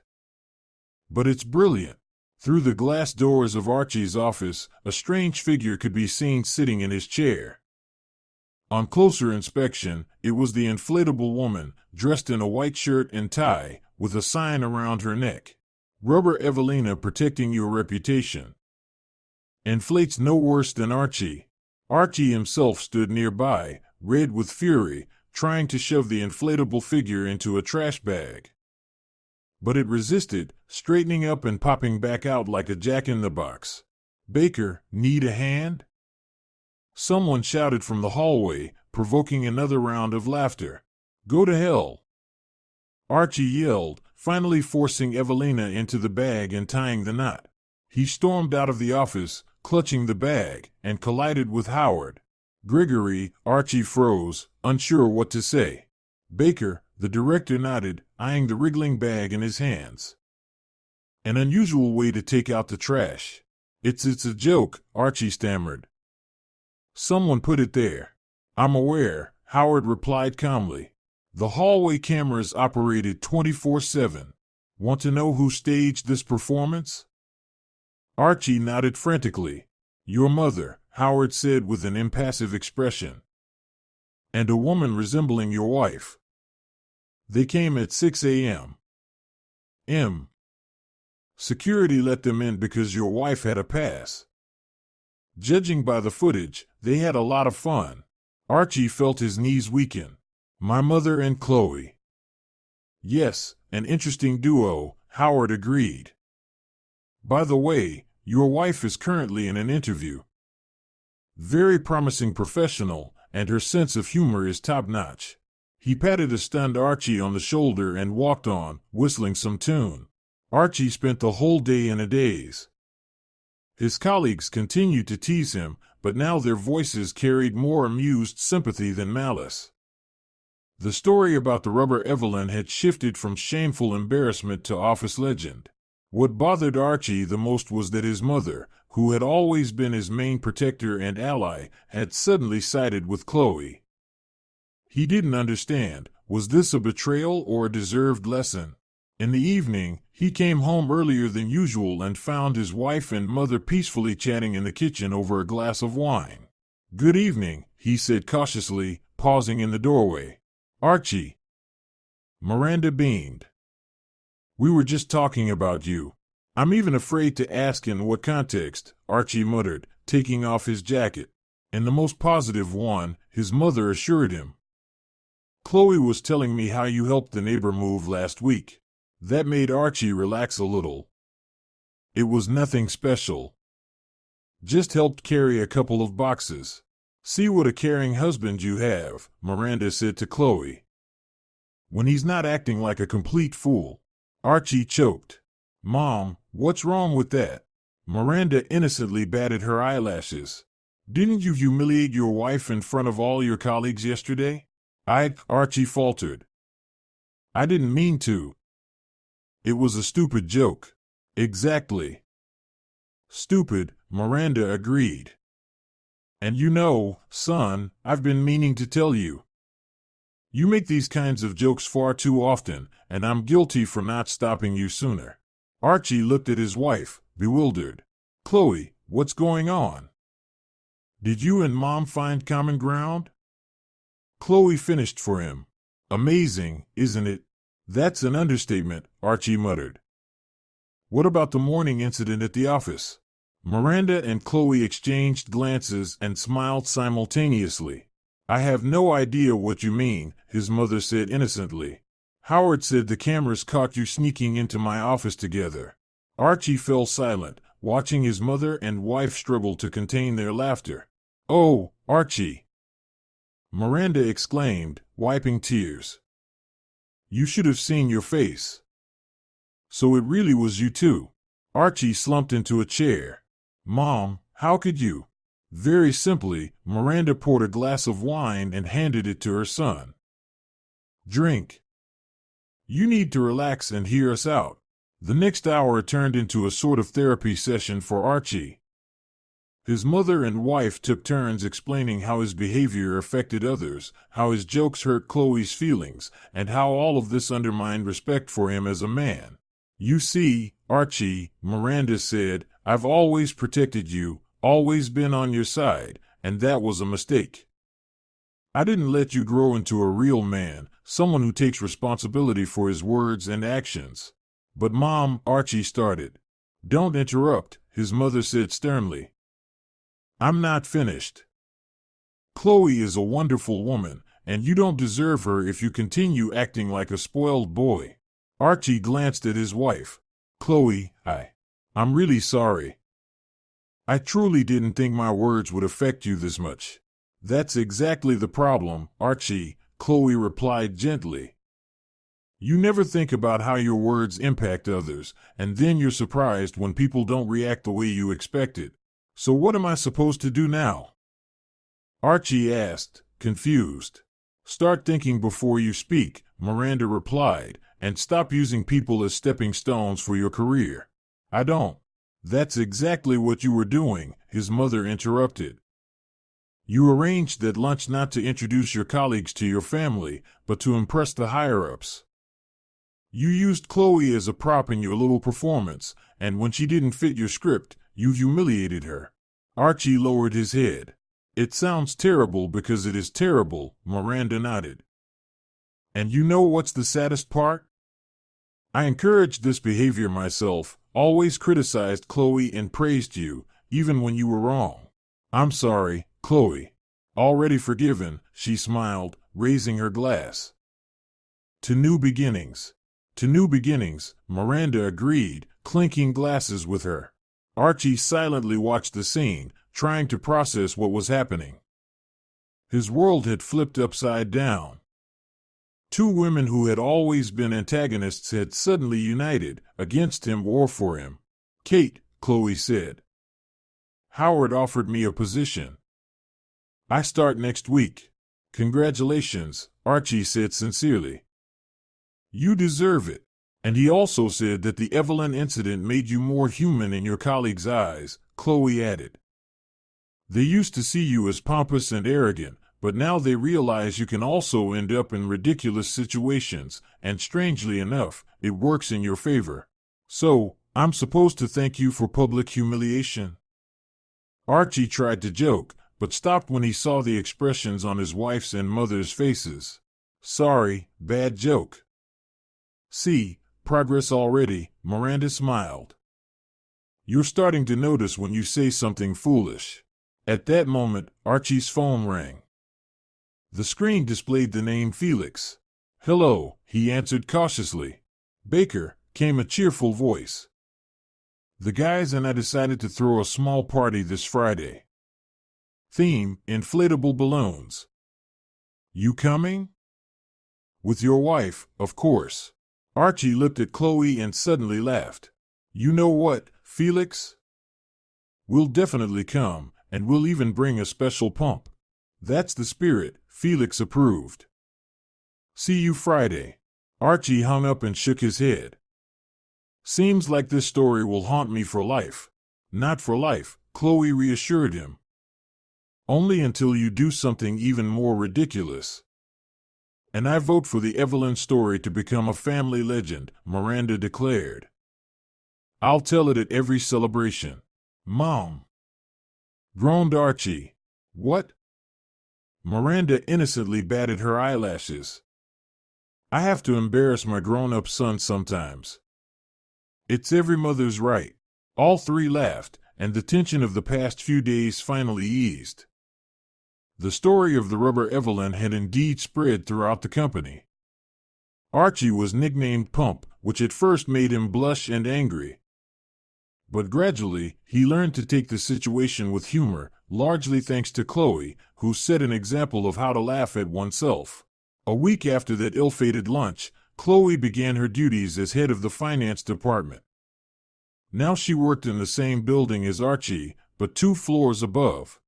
Speaker 1: But it's brilliant. Through the glass doors of Archie's office, a strange figure could be seen sitting in his chair. On closer inspection, it was the inflatable woman, dressed in a white shirt and tie, with a sign around her neck. Rubber Evelina protecting your reputation. Inflates no worse than Archie. Archie himself stood nearby, red with fury, trying to shove the inflatable figure into a trash bag. But it resisted, straightening up and popping back out like a jack-in-the-box. Baker, need a hand? Someone shouted from the hallway, provoking another round of laughter. Go to hell! Archie yelled, finally forcing Evelina into the bag and tying the knot. He stormed out of the office, clutching the bag, and collided with Howard. Grigory, Archie froze, unsure what to say. Baker, the director nodded, eyeing the wriggling bag in his hands. An unusual way to take out the trash. It's a joke, Archie stammered. Someone put it there. I'm aware, Howard replied calmly. The hallway cameras operated 24/7. Want to know who staged this performance? Archie nodded frantically. Your mother, Howard said with an impassive expression. And a woman resembling your wife. They came at 6 a.m. Security let them in because your wife had a pass. Judging by the footage, they had a lot of fun. Archie felt his knees weaken. My mother and Chloe. Yes, an interesting duo, Howard agreed. By the way, your wife is currently in an interview. Very promising professional, and her sense of humor is top-notch. He patted a stunned Archie on the shoulder and walked on, whistling some tune. Archie spent the whole day in a daze. His colleagues continued to tease him, but now their voices carried more amused sympathy than malice. The story about the rubber Evelyn had shifted from shameful embarrassment to office legend. What bothered Archie the most was that his mother, who had always been his main protector and ally, had suddenly sided with Chloe. He didn't understand, was this a betrayal or a deserved lesson? In the evening, he came home earlier than usual and found his wife and mother peacefully chatting in the kitchen over a glass of wine. "Good evening," he said cautiously, pausing in the doorway. "Archie." Miranda beamed. "We were just talking about you." "I'm even afraid to ask in what context," Archie muttered, taking off his jacket. "In the most positive one," his mother assured him. "Chloe was telling me how you helped the neighbor move last week." That made Archie relax a little. "It was nothing special. Just helped carry a couple of boxes." "See what a caring husband you have," Miranda said to Chloe. "When he's not acting like a complete fool." Archie choked. "Mom, what's wrong with that?" Miranda innocently batted her eyelashes. "Didn't you humiliate your wife in front of all your colleagues yesterday?" Archie faltered. "I didn't mean to. It was a stupid joke." "Exactly. Stupid," Miranda agreed. "And you know, son, I've been meaning to tell you. You make these kinds of jokes far too often, and I'm guilty for not stopping you sooner." Archie looked at his wife, bewildered. "Chloe, what's going on? Did you and Mom find common ground?" Chloe finished for him. "Amazing, isn't it?" "That's an understatement," Archie muttered. "What about the morning incident at the office?" Miranda and Chloe exchanged glances and smiled simultaneously. "I have no idea what you mean," his mother said innocently. "Howard said the cameras caught you sneaking into my office together." Archie fell silent, watching his mother and wife struggle to contain their laughter. "Oh, Archie!" Miranda exclaimed, wiping tears. "You should have seen your face. So it really was you too." Archie slumped into a chair. "Mom, how could you?" Very simply, Miranda poured a glass of wine and handed it to her son. "Drink. You need to relax and hear us out." The next hour turned into a sort of therapy session for Archie. His mother and wife took turns explaining how his behavior affected others, how his jokes hurt Chloe's feelings, and how all of this undermined respect for him as a man. "You see, Archie," Miranda said, "I've always protected you, always been on your side, and that was a mistake. I didn't let you grow into a real man, someone who takes responsibility for his words and actions." "But Mom," Archie started. "Don't interrupt," his mother said sternly. "I'm not finished. Chloe is a wonderful woman, and you don't deserve her if you continue acting like a spoiled boy." Archie glanced at his wife. "Chloe, I'm really sorry. I truly didn't think my words would affect you this much." "That's exactly the problem, Archie," Chloe replied gently. "You never think about how your words impact others, and then you're surprised when people don't react the way you expected. So what am I supposed to do now?" Archie asked, confused. "Start thinking before you speak," Miranda replied, "and stop using people as stepping stones for your career." "I don't." "That's exactly what you were doing," his mother interrupted. "You arranged that lunch not to introduce your colleagues to your family, but to impress the higher-ups. You used Chloe as a prop in your little performance, and when she didn't fit your script, you humiliated her." Archie lowered his head. "It sounds terrible because it is terrible," Miranda nodded. "And you know what's the saddest part? I encouraged this behavior myself, always criticized Chloe and praised you, even when you were wrong. I'm sorry, Chloe." "Already forgiven," she smiled, raising her glass. "To new beginnings." "To new beginnings," Miranda agreed, clinking glasses with her. Archie silently watched the scene, trying to process what was happening. His world had flipped upside down. Two women who had always been antagonists had suddenly united, against him or for him. "Kate," Chloe said. "Howard offered me a position. I start next week." "Congratulations," Archie said sincerely. "You deserve it. And he also said that the Evelyn incident made you more human in your colleagues' eyes," Chloe added. "They used to see you as pompous and arrogant, But now they realize you can also end up in ridiculous situations, and strangely enough, it works in your favor. So, I'm supposed to thank you for public humiliation? Archie tried to joke, but stopped when he saw the expressions on his wife's and mother's faces. Sorry, bad joke. See, progress already, Miranda smiled. You're starting to notice when you say something foolish. At that moment, Archie's phone rang. The screen displayed the name Felix. Hello, he answered cautiously. Baker, came a cheerful voice. The guys and I decided to throw a small party this Friday. Theme, inflatable balloons. You coming? With your wife, of course. Archie looked at Chloe and suddenly laughed. You know what, Felix? We'll definitely come, and we'll even bring a special pump. That's the spirit, Felix approved. See you Friday. Archie hung up and shook his head. Seems like this story will haunt me for life. Not for life, Chloe reassured him. Only until you do something even more ridiculous. And I vote for the Evelyn story to become a family legend, Miranda declared. I'll tell it at every celebration. Mom! Groaned Archie. What? Miranda innocently batted her eyelashes. I have to embarrass my grown-up son sometimes. It's every mother's right. All three laughed, and the tension of the past few days finally eased. The story of the rubber Evelyn had indeed spread throughout the company. Archie was nicknamed Pump, which at first made him blush and angry. But gradually, he learned to take the situation with humor, largely thanks to Chloe, who set an example of how to laugh at oneself. A week after that ill-fated lunch, Chloe began her duties as head of the finance department. Now she worked in the same building as Archie, but 2 floors above.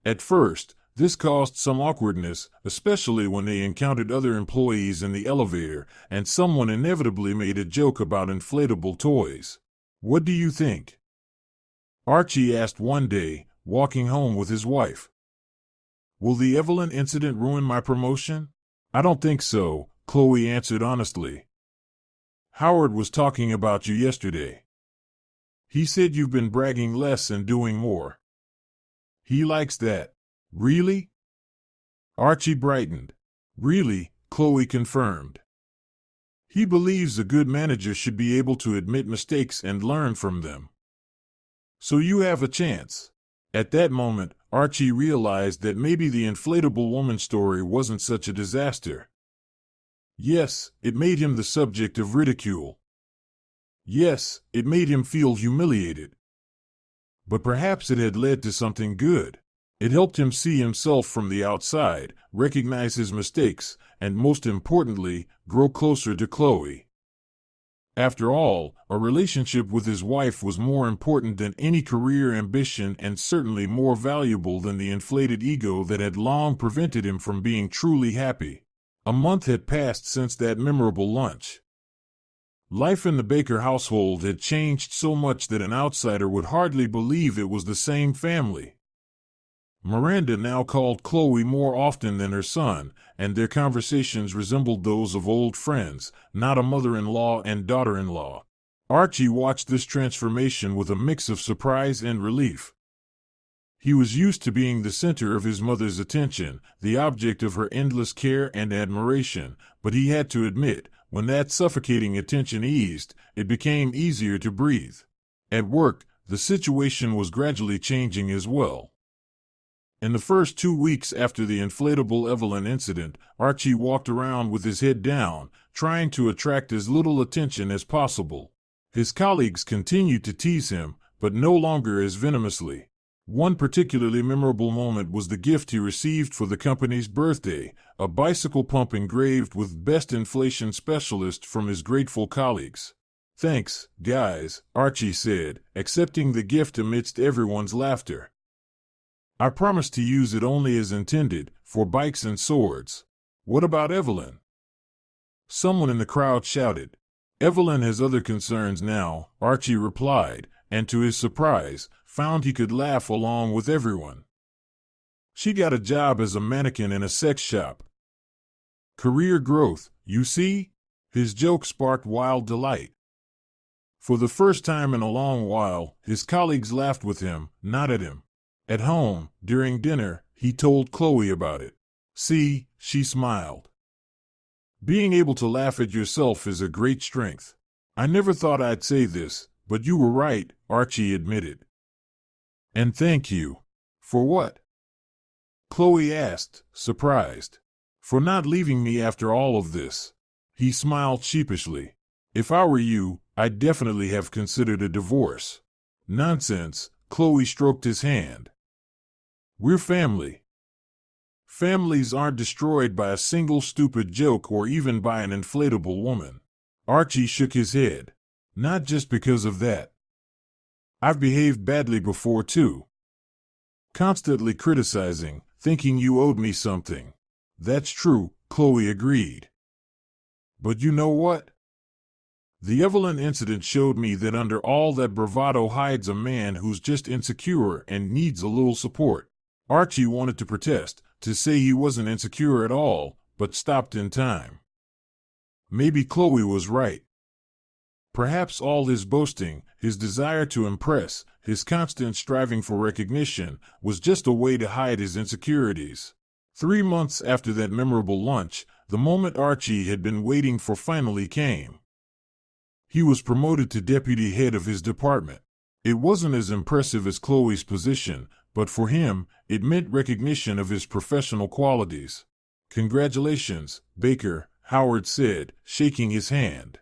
Speaker 1: At first, this caused some awkwardness, especially when they encountered other employees in the elevator, and someone inevitably made a joke about inflatable toys. What do you think? Archie asked one day, walking home with his wife. Will the Evelyn incident ruin my promotion? I don't think so, Chloe answered honestly. Howard was talking about you yesterday. He said you've been bragging less and doing more. He likes that. Really? Archie brightened. Really, Chloe confirmed. He believes a good manager should be able to admit mistakes and learn from them. So you have a chance. At that moment, Archie realized that maybe the inflatable woman story wasn't such a disaster. Yes, it made him the subject of ridicule. Yes, it made him feel humiliated. But perhaps it had led to something good. It helped him see himself from the outside, recognize his mistakes, and most importantly, grow closer to Chloe. After all, a relationship with his wife was more important than any career ambition and certainly more valuable than the inflated ego that had long prevented him from being truly happy. A month had passed since that memorable lunch. Life in the Baker household had changed so much that an outsider would hardly believe it was the same family. Miranda now called Chloe more often than her son, and their conversations resembled those of old friends, not a mother-in-law and daughter-in-law. Archie watched this transformation with a mix of surprise and relief. He was used to being the center of his mother's attention, the object of her endless care and admiration, but he had to admit, when that suffocating attention eased, it became easier to breathe. At work, the situation was gradually changing as well. In the first 2 weeks after the inflatable Evelyn incident, Archie walked around with his head down, trying to attract as little attention as possible. His colleagues continued to tease him, but no longer as venomously. One particularly memorable moment was the gift he received for the company's birthday, a bicycle pump engraved with Best Inflation Specialist from his grateful colleagues. Thanks, guys, Archie said, accepting the gift amidst everyone's laughter. I promise to use it only as intended, for bikes and swords. What about Evelyn? Someone in the crowd shouted. Evelyn has other concerns now, Archie replied, and to his surprise, found he could laugh along with everyone. She got a job as a mannequin in a sex shop. Career growth, you see? His joke sparked wild delight. For the first time in a long while, his colleagues laughed with him, not at him. At home, during dinner, he told Chloe about it. See, she smiled. Being able to laugh at yourself is a great strength. I never thought I'd say this, but you were right, Archie admitted. And thank you. For what? Chloe asked, surprised. For not leaving me after all of this. He smiled sheepishly. If I were you, I'd definitely have considered a divorce. Nonsense, Chloe stroked his hand. We're family. Families aren't destroyed by a single stupid joke or even by an inflatable woman. Archie shook his head. Not just because of that. I've behaved badly before too. Constantly criticizing, thinking you owed me something. That's true, Chloe agreed. But you know what? The Evelyn incident showed me that under all that bravado hides a man who's just insecure and needs a little support. Archie wanted to protest, to say he wasn't insecure at all, but stopped in time. Maybe Chloe was right. Perhaps all his boasting, his desire to impress, his constant striving for recognition, was just a way to hide his insecurities. 3 months after that memorable lunch, the moment Archie had been waiting for finally came. He was promoted to deputy head of his department. It wasn't as impressive as Chloe's position, but for him, it meant recognition of his professional qualities. Congratulations, Baker, Howard said, shaking his hand.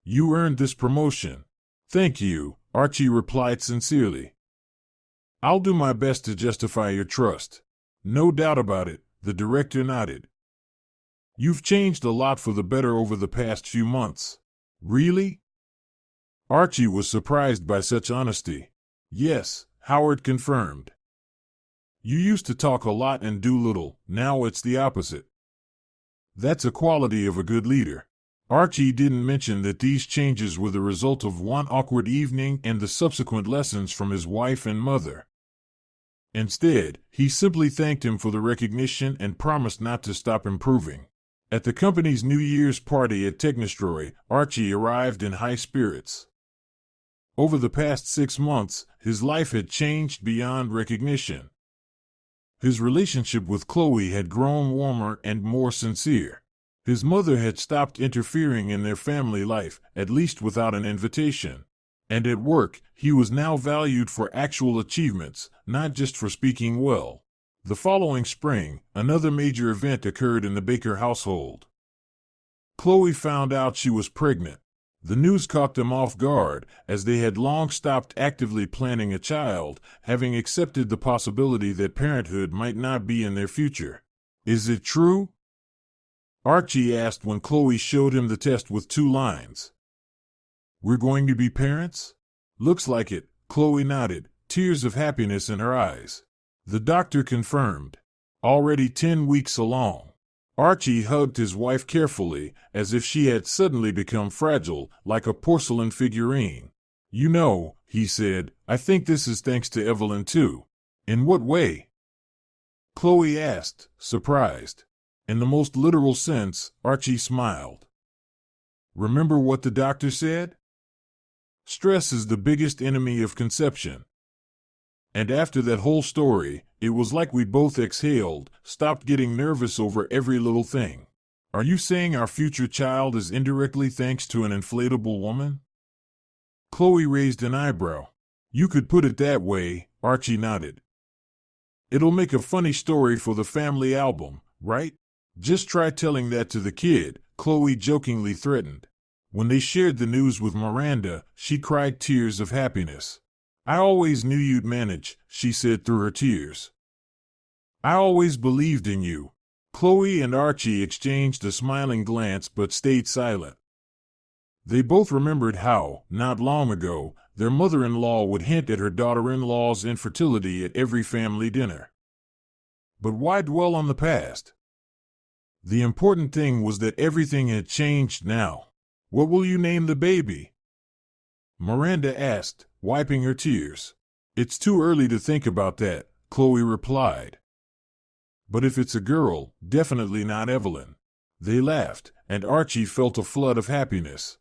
Speaker 1: You earned this promotion. Thank you, Archie replied sincerely. I'll do my best to justify your trust. No doubt about it, the director nodded. You've changed a lot for the better over the past few months. Really? Archie was surprised by such honesty. Yes, Howard confirmed. You used to talk a lot and do little, now it's the opposite. That's a quality of a good leader. Archie didn't mention that these changes were the result of one awkward evening and the subsequent lessons from his wife and mother. Instead, he simply thanked him for the recognition and promised not to stop improving. At the company's New Year's party at Technostory, Archie arrived in high spirits. Over the past 6 months, his life had changed beyond recognition. His relationship with Chloe had grown warmer and more sincere. His mother had stopped interfering in their family life, at least without an invitation. And at work, he was now valued for actual achievements, not just for speaking well. The following spring, another major event occurred in the Baker household. Chloe found out she was pregnant. The news caught them off guard, as they had long stopped actively planning a child, having accepted the possibility that parenthood might not be in their future. Is it true? Archie asked when Chloe showed him the test with 2 lines. We're going to be parents? Looks like it, Chloe nodded, tears of happiness in her eyes. The doctor confirmed. Already 10 weeks along. Archie hugged his wife carefully, as if she had suddenly become fragile, like a porcelain figurine. You know, he said, I think this is thanks to Evelyn too. In what way? Chloe asked, surprised. In the most literal sense, Archie smiled. Remember what the doctor said? Stress is the biggest enemy of conception. And after that whole story, it was like we both exhaled, stopped getting nervous over every little thing. Are you saying our future child is indirectly thanks to an inflatable woman? Chloe raised an eyebrow. You could put it that way, Archie nodded. It'll make a funny story for the family album, right? Just try telling that to the kid, Chloe jokingly threatened. When they shared the news with Miranda, she cried tears of happiness. I always knew you'd manage, she said through her tears. I always believed in you. Chloe and Archie exchanged a smiling glance but stayed silent. They both remembered how, not long ago, their mother-in-law would hint at her daughter-in-law's infertility at every family dinner. But why dwell on the past? The important thing was that everything had changed now. What will you name the baby? Miranda asked, wiping her tears. It's too early to think about that, Chloe replied. But if it's a girl, definitely not Evelyn. They laughed, and Archie felt a flood of happiness.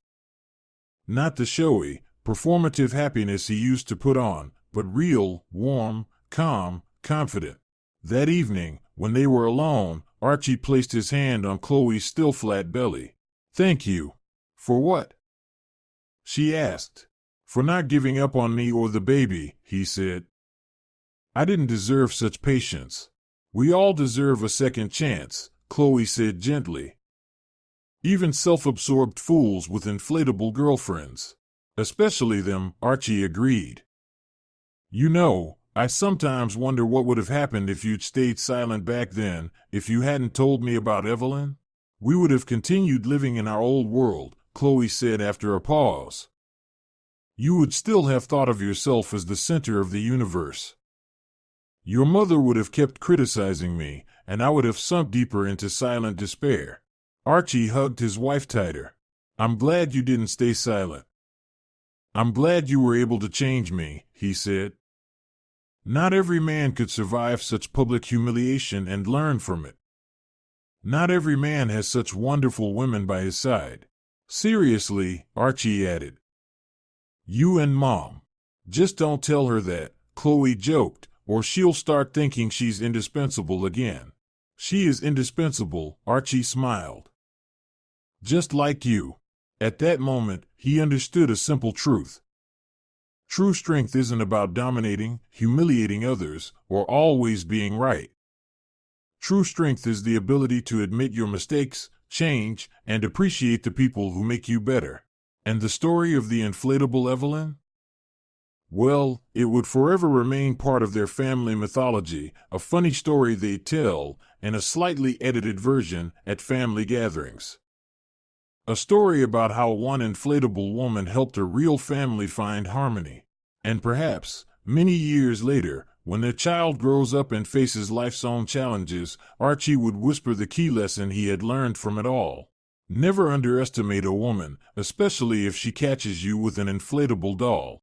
Speaker 1: Not the showy, performative happiness he used to put on, but real, warm, calm, confident. That evening, when they were alone, Archie placed his hand on Chloe's still flat belly. "Thank you." "For what?" she asked. "For not giving up on me or the baby," he said. "I didn't deserve such patience." "We all deserve a second chance," Chloe said gently. "Even self-absorbed fools with inflatable girlfriends." "Especially them," Archie agreed. "You know, I sometimes wonder what would have happened if you'd stayed silent back then, if you hadn't told me about Evelyn. We would have continued living in our old world," Chloe said after a pause. "You would still have thought of yourself as the center of the universe. Your mother would have kept criticizing me, and I would have sunk deeper into silent despair." Archie hugged his wife tighter. "I'm glad you didn't stay silent. I'm glad you were able to change me," he said. "Not every man could survive such public humiliation and learn from it. Not every man has such wonderful women by his side." "Seriously," Archie added. "You and Mom. Just don't tell her that," Chloe joked, "or she'll start thinking she's indispensable again." "She is indispensable," Archie smiled. "Just like you." At that moment, he understood a simple truth. True strength isn't about dominating, humiliating others, or always being right. True strength is the ability to admit your mistakes, change, and appreciate the people who make you better. And the story of the inflatable Evelyn? Well, it would forever remain part of their family mythology, a funny story they tell, and a slightly edited version at family gatherings. A story about how one inflatable woman helped a real family find harmony. And perhaps, many years later, when their child grows up and faces life's own challenges, Archie would whisper the key lesson he had learned from it all. Never underestimate a woman, especially if she catches you with an inflatable doll.